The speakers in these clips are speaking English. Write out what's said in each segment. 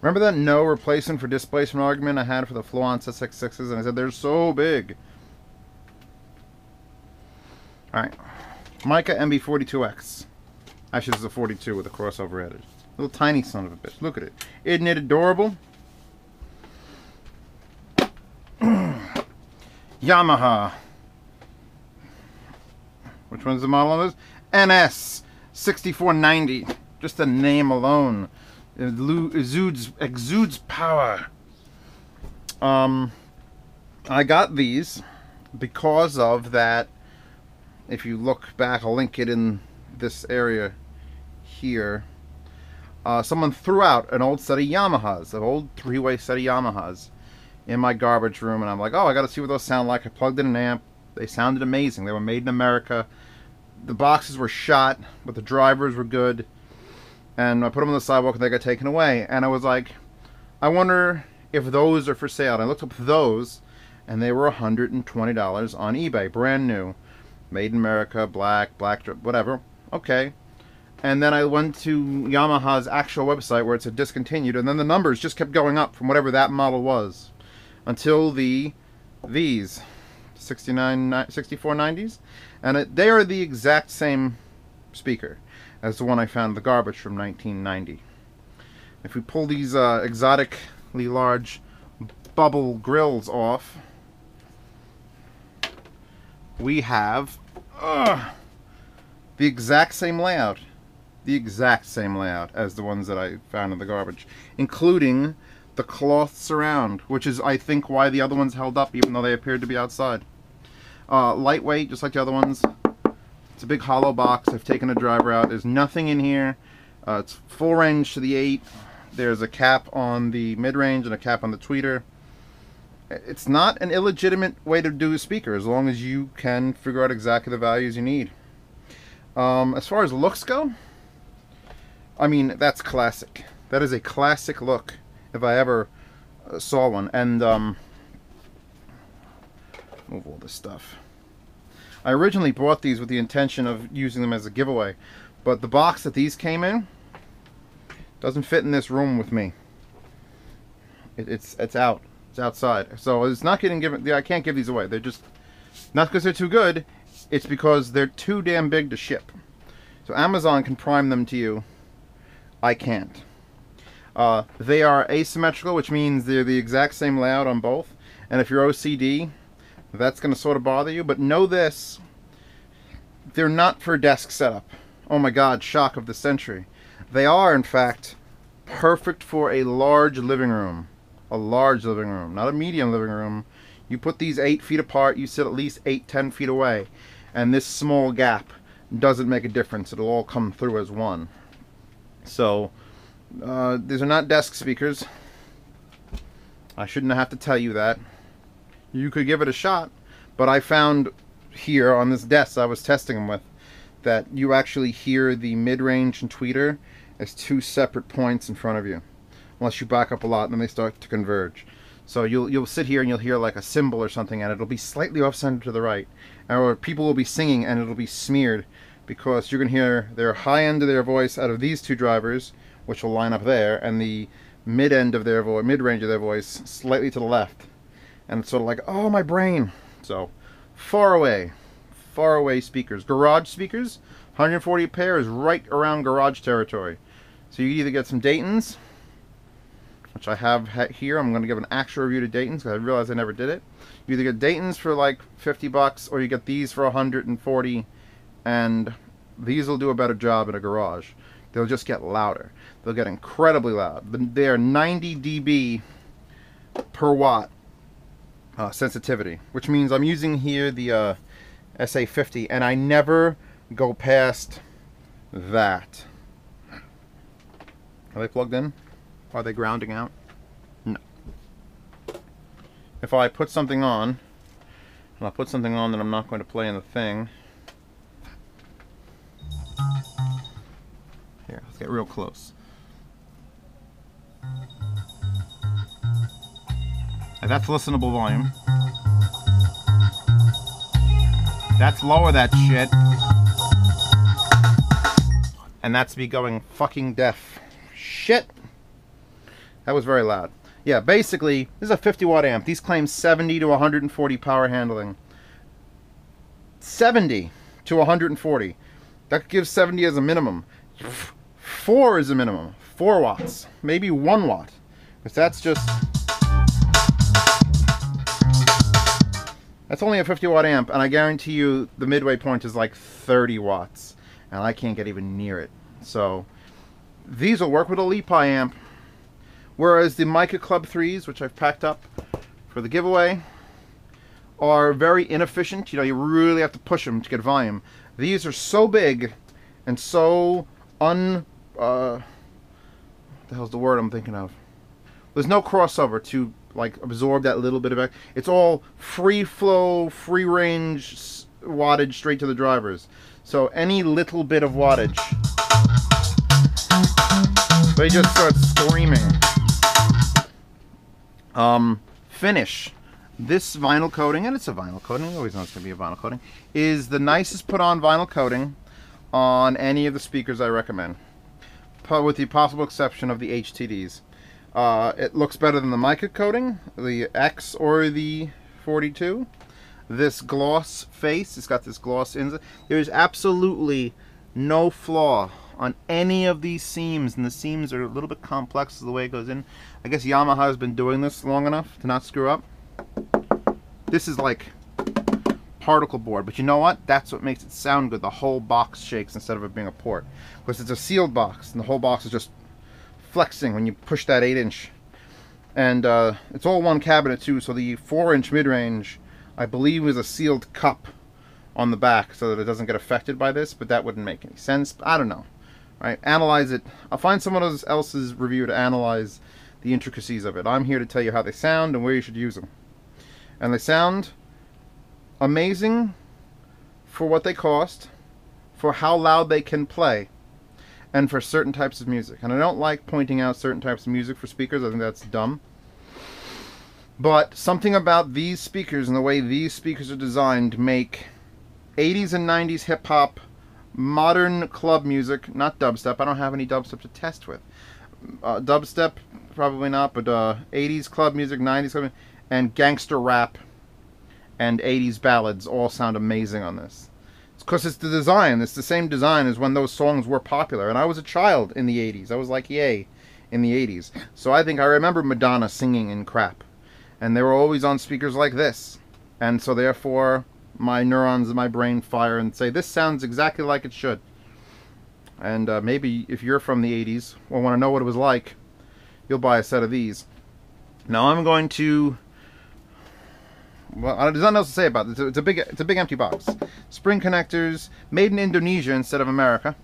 Remember that no replacement for displacement argument I had for the Fluence SX6s, and I said they're so big. Alright. Mica MB42X. Actually, this is a 42 with a crossover edge. Little tiny son of a bitch. Look at it. Isn't it adorable? Yamaha. Which one's the model on this? NS-6490. Just the name alone exudes power. I got these because of that. If you look back, I'll link it in this area here. Someone threw out an old set of Yamahas, an old three-way set of Yamahas in my garbage room, and I'm like, oh, I gotta see what those sound like. I plugged in an amp. They sounded amazing. They were made in America. The boxes were shot, but the drivers were good. And I put them on the sidewalk and they got taken away. And I was like, I wonder if those are for sale. And I looked up those, and they were $120 on eBay, brand new. Made in America, black, whatever. Okay. And then I went to Yamaha's actual website where it said discontinued, and then the numbers just kept going up from whatever that model was. Until these 6490s. And they are the exact same speaker as the one I found in the garbage from 1990. If we pull these exotically large bubble grills off, we have the exact same layout. The exact same layout as the ones that I found in the garbage, including the cloth surround, which is, I think, why the other ones held up even though they appeared to be outside. Lightweight, just like the other ones. It's a big hollow box. I've taken a driver out. There's nothing in here. It's full range to the 8. There's a cap on the mid-range and a cap on the tweeter. It's not an illegitimate way to do a speaker as long as you can figure out exactly the values you need. As far as looks go, I mean, that's classic. That is a classic look if I ever saw one. And move all this stuff. I originally bought these with the intention of using them as a giveaway, but the box that these came in doesn't fit in this room with me. It's out. It's outside. So it's not getting given. I can't give these away. They're just not because they're too good. It's because they're too damn big to ship. So Amazon can prime them to you. I can't. They are asymmetrical, which means they're the exact same layout on both. And if you're OCD, that's going to sort of bother you. But know this, they're not for desk setup. Oh my god, shock of the century. They are, in fact, perfect for a large living room. A large living room, not a medium living room. You put these 8 feet apart, you sit at least 8-10 feet away, and this small gap doesn't make a difference. It'll all come through as one. So these are not desk speakers. I shouldn't have to tell you that. You could give it a shot, but I found here on this desk I was testing them with that you actually hear the mid-range and tweeter as 2 separate points in front of you, unless you back up a lot and then they start to converge. So you'll sit here and you'll hear like a cymbal or something, and it'll be slightly off center to the right, or people will be singing and it'll be smeared because you're gonna hear their high end of their voice out of these 2 drivers, which will line up there, and the mid end of their voice, mid-range of their voice, slightly to the left. And it's sort of like, oh, my brain. So far away speakers. Garage speakers, 140 a pair is right around garage territory. So you either get some Daytons, which I have here. I'm going to give an actual review to Daytons because I realized I never did it. You either get Daytons for like 50 bucks or you get these for 140, and these will do a better job in a garage. They'll just get louder. They'll get incredibly loud. They are 90 dB per watt sensitivity, which means I'm using here the SA50, and I never go past that. Are they plugged in? Are they grounding out? No. If I put something on, and I'll put something on that I'm not going to play in the thing. Here, let's get real close. And that's listenable volume. That's lower that shit. And that's me going fucking deaf. Shit. That was very loud. Yeah, basically, this is a 50 watt amp. These claim 70 to 140 power handling. 70 to 140. That gives 70 as a minimum. 4 is a minimum. 4 watts. Maybe 1 watt. Because that's just... That's only a 50 watt amp, and I guarantee you the midway point is like 30 watts. And I can't get even near it. So, these will work with a LiPi amp. Whereas the Mica Club 3s, which I've packed up for the giveaway, are very inefficient. You know, you really have to push them to get volume. These are so big and so what the hell's the word I'm thinking of? There's no crossover to like absorb that little bit of it. It's all free flow, free range wattage straight to the drivers. So any little bit of wattage, they just start screaming. Finish. This vinyl coating, and it's a vinyl coating, we always know it's going to be a vinyl coating, is the nicest put on vinyl coating on any of the speakers I recommend, with the possible exception of the HTDs. It looks better than the mica coating, the X or the 42. This gloss face, it's got this gloss in it. There's absolutely no flaw on any of these seams, and the seams are a little bit complex the way it goes in. I guess Yamaha has been doing this long enough to not screw up. This is like particle board, but you know what? That's what makes it sound good. The whole box shakes instead of it being a port. Because it's a sealed box, and the whole box is just flexing when you push that 8-inch. And it's all one cabinet too, so the 4-inch mid-range, I believe, is a sealed cup on the back so that it doesn't get affected by this, but that wouldn't make any sense. I don't know. Right? Analyze it. I'll find someone else's review to analyze the intricacies of it. I'm here to tell you how they sound and where you should use them. And they sound amazing for what they cost, for how loud they can play, and for certain types of music. And I don't like pointing out certain types of music for speakers. I think that's dumb. But something about these speakers and the way these speakers are designed make 80s and 90s hip-hop, modern club music, not dubstep. I don't have any dubstep to test with. Dubstep, probably not, but 80s club music, 90s club music, and gangster rap and 80s ballads all sound amazing on this. It's because it's the design. It's the same design as when those songs were popular. And I was a child in the 80s. I was like, yay, in the 80s. So I think I remember Madonna singing in crap. And they were always on speakers like this. And so therefore, my neurons in my brain fire and say, this sounds exactly like it should. And maybe if you're from the 80s or want to know what it was like, you'll buy a set of these. Now I'm going to... Well, there's nothing else to say about it. It's a big empty box. Spring connectors, made in Indonesia instead of America,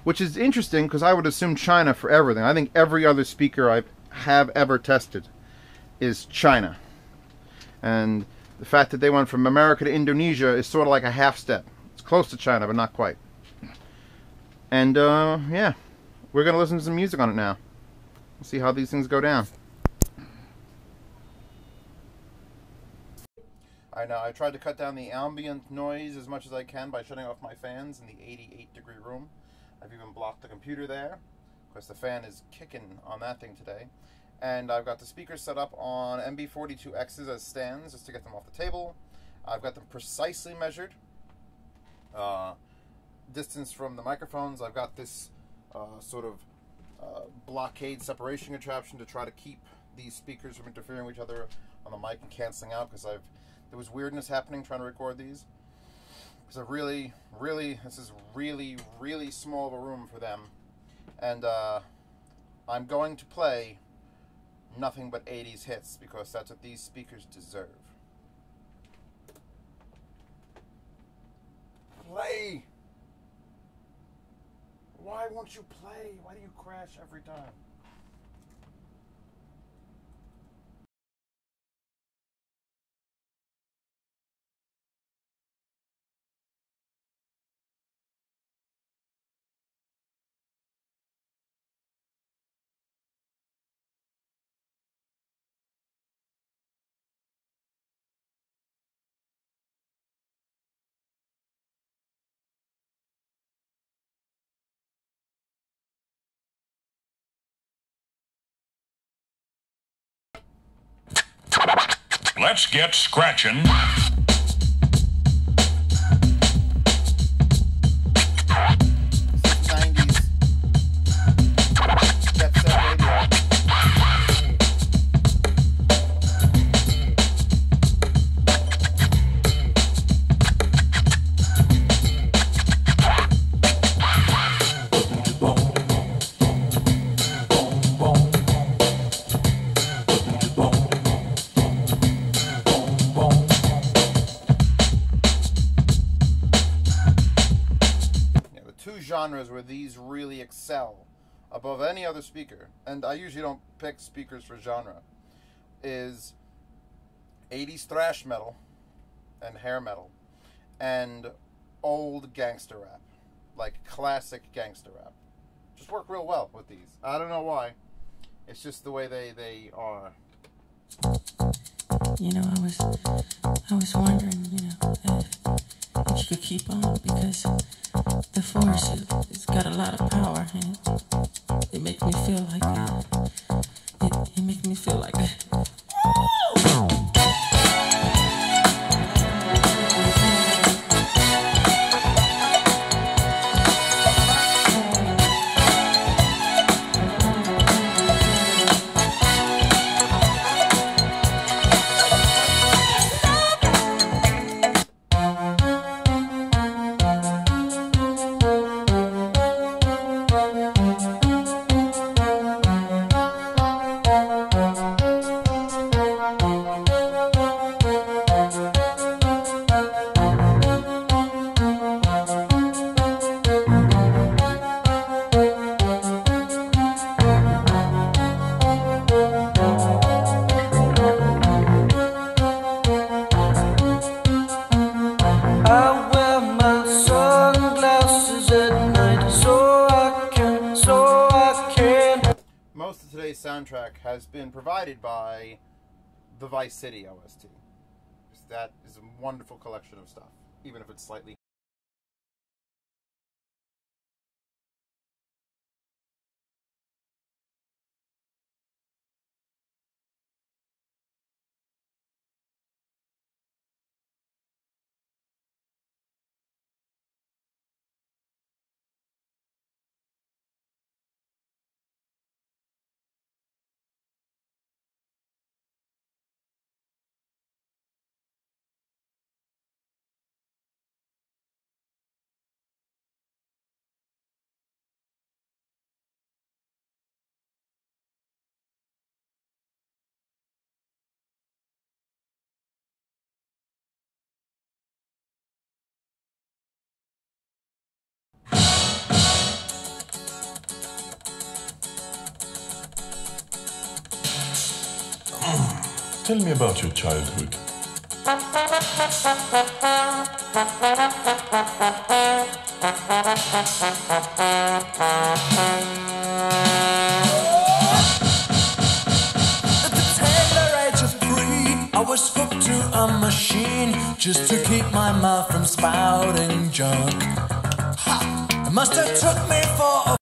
which is interesting because I would assume China for everything. I think every other speaker I have ever tested is China, and the fact that they went from America to Indonesia is sort of like a half step. It's close to China, but not quite. And yeah, we're gonna listen to some music on it now. We'll see how these things go down. I tried to cut down the ambient noise as much as I can by shutting off my fans in the 88-degree room. I've even blocked the computer there, because the fan is kicking on that thing today. And I've got the speakers set up on MB42Xs as stands, just to get them off the table. I've got them precisely measured. Distance from the microphones. I've got this sort of blockade separation contraption to try to keep these speakers from interfering with each other on the mic and canceling out, because there was weirdness happening trying to record these. Because this is really small of a room for them. And I'm going to play nothing but 80s hits, because that's what these speakers deserve. Play! Why won't you play? Why do you crash every time? Let's get scratching. Genres where these really excel above any other speaker, and I usually don't pick speakers for genre, is 80s thrash metal and hair metal and old gangster rap, like classic gangster rap. Just work real well with these. I don't know why. It's just the way they are. You know, I was wondering, you know, if you could keep on, because the force, it's got a lot of power, and it makes me feel like it makes me feel like soundtrack has been provided by the Vice City OST. That is a wonderful collection of stuff, even if it's slightly... Tell me about your childhood. At the tender age of 3, I was hooked to a machine just to keep my mouth from spouting junk. Ha! It must have took me for a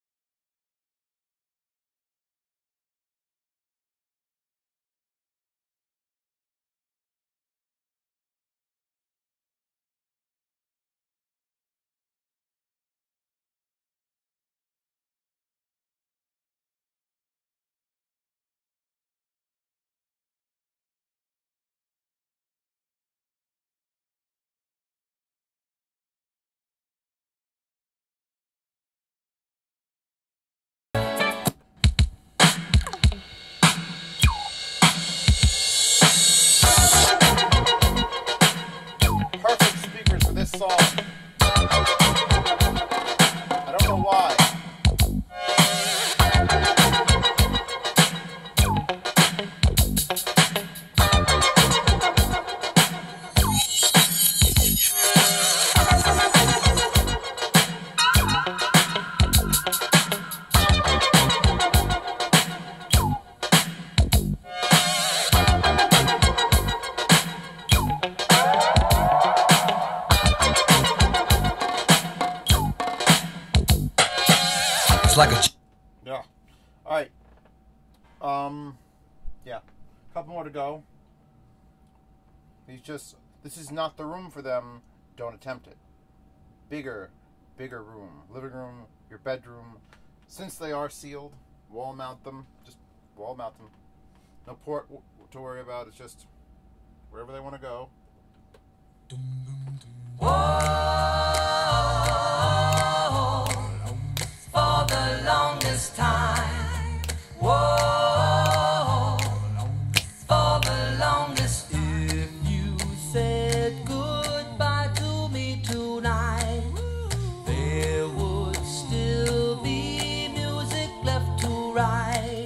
this song. I don't know why. Like a yeah. All right. Yeah. A couple more to go. This is not the room for them. Don't attempt it. Bigger room. Living room, your bedroom. Since they are sealed, wall mount them. Just wall mount them. No port to worry about. It's just wherever they want to go. Whoa, for the longest time. Whoa, for the longest. If you said goodbye to me tonight, there would still be music left to write.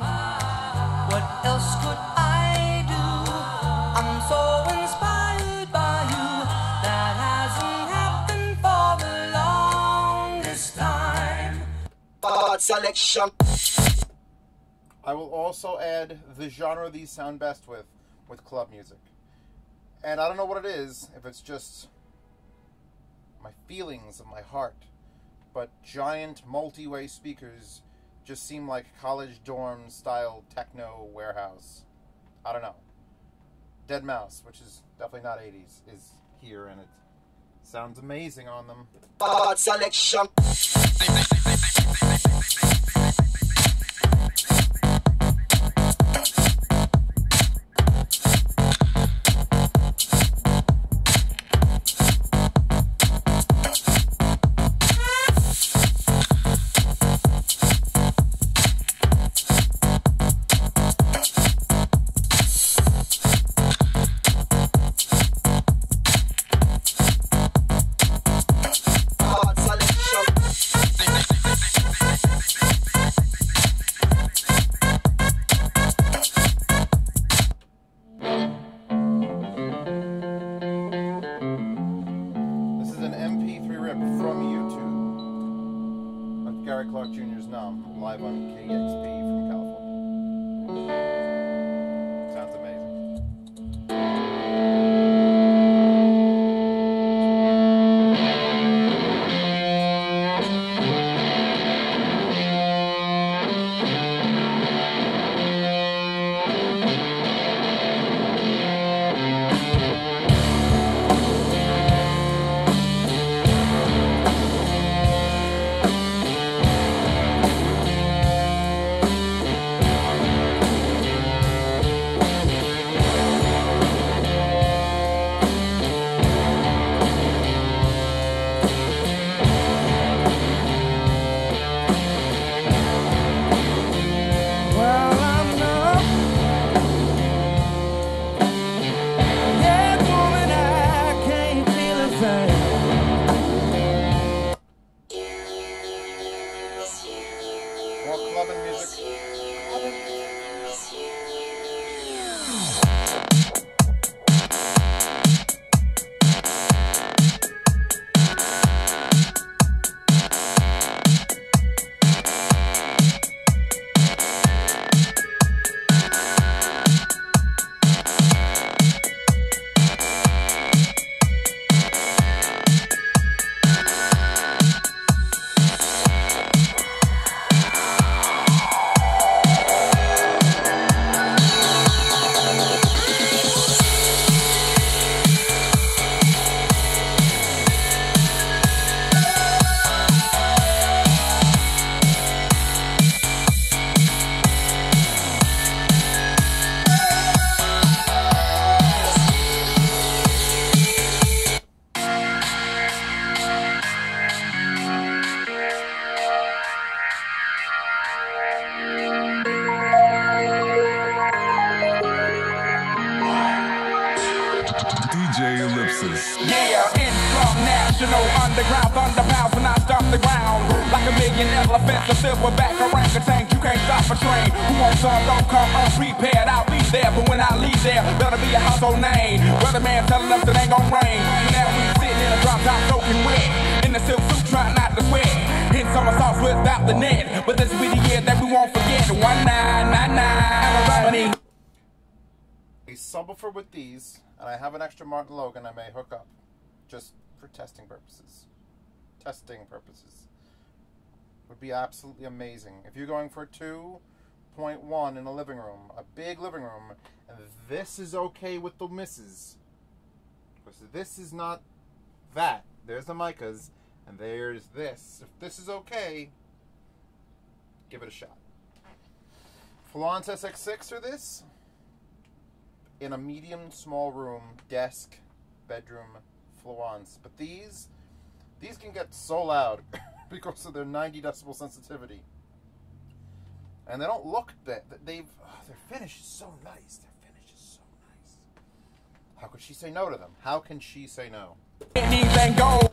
What else could I do? I'm so inspired by you. That hasn't happened for the longest time. Selection. I will also add the genre these sound best with club music. And I don't know what it is, if it's just my feelings of my heart, but giant multi-way speakers just seem like college dorm style techno warehouse. I don't know. Dead Mouse, which is definitely not 80s, is here, and it sounds amazing on them. Selection. Jr.'s Numb, live on KXP from California. Sounds amazing. Yeah, international underground thunder pounds when I stomp the ground. Like a million elephants, a silverback orangutan. You can't stop a train. Who wants some? Don't come unprepared. I'll be there, but when I leave there, better be a household name. Weatherman telling us it ain't gon' rain. Now we sitting in a drop top soaking wet. In the silk suit trying not to sweat. Hit summer sauce without the net. But this will be the year that we won't forget. 1999. A subwoofer with these, and I have an extra Martin Logan I may hook up just for testing purposes. Would be absolutely amazing. If you're going for a 2.1 in a living room, a big living room, and this is okay with the misses, Because this is not that. There's the micas, and there's this. If this is okay, give it a shot. Florence SX6 or this? In a medium small room, desk, bedroom, Florence. But these can get so loud because of their 90 decibel sensitivity. And they don't look that their finish is so nice. Their finish is so nice. How could she say no to them? How can she say no? Anything go.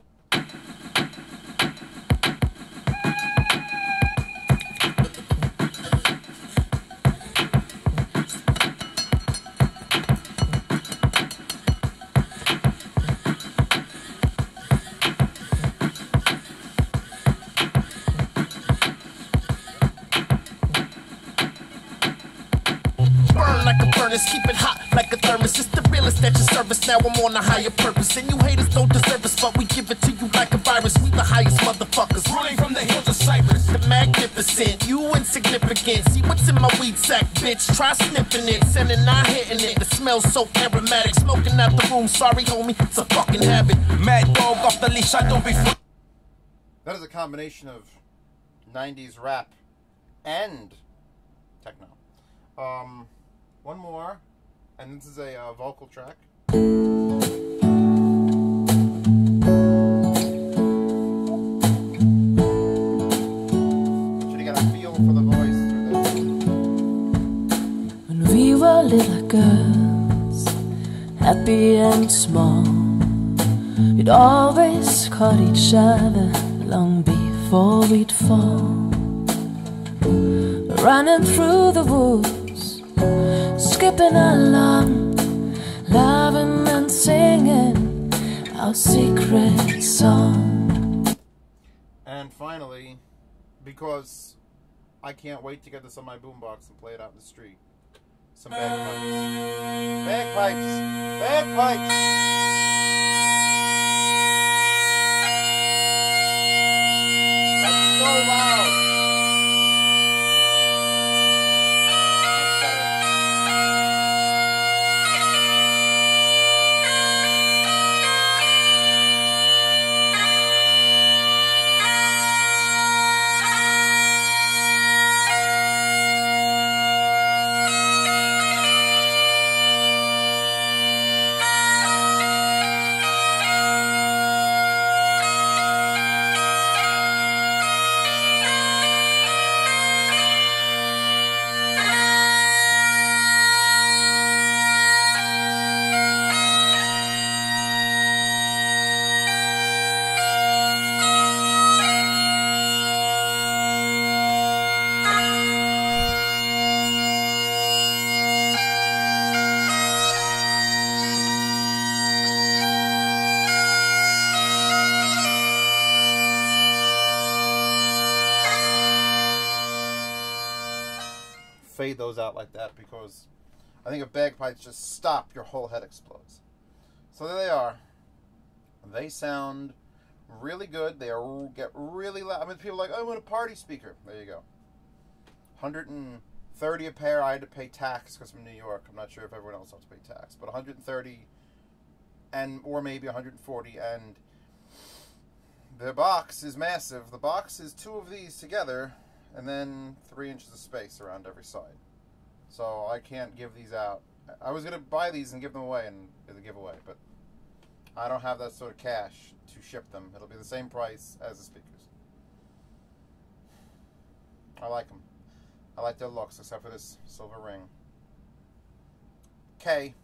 Keep it hot like a thermos. It's the realest at your service. Now I'm on a higher purpose. And you haters don't deserve us, but we give it to you like a virus. We the highest motherfuckers. Running from the hills of Cyprus. The magnificent, you insignificant. See what's in my weed sack, bitch. Try sniffing it, sending not hitting it. The smell's so aromatic. Smoking out the room, sorry homie, it's a fucking habit. Mad dog off the leash, I don't be That is a combination of 90s rap and techno. One more, and this is a vocal track. So you gotta feel for the voice through this. When we were little girls, happy and small, we'd always caught each other long before we'd fall. Running through the woods, skipping along, loving and singing our secret song. And finally, because I can't wait to get this on my boombox and play it out in the street, some bagpipes. Bagpipes! Bagpipes! That's so loud! Fade those out like that, because I think if bagpipes just stop, your whole head explodes. So there they are. They sound really good. They get really loud. I mean, people are like, oh, I want a party speaker. There you go. 130 a pair. I had to pay tax because I'm in New York. I'm not sure if everyone else has to pay tax, but 130 or maybe 140, and the box is massive. The box is 2 of these together, and then 3 inches of space around every side. So I can't give these out. I was going to buy these and give them away as a giveaway, but I don't have that sort of cash to ship them. It'll be the same price as the speakers. I like them. I like their looks, except for this silver ring. Okay.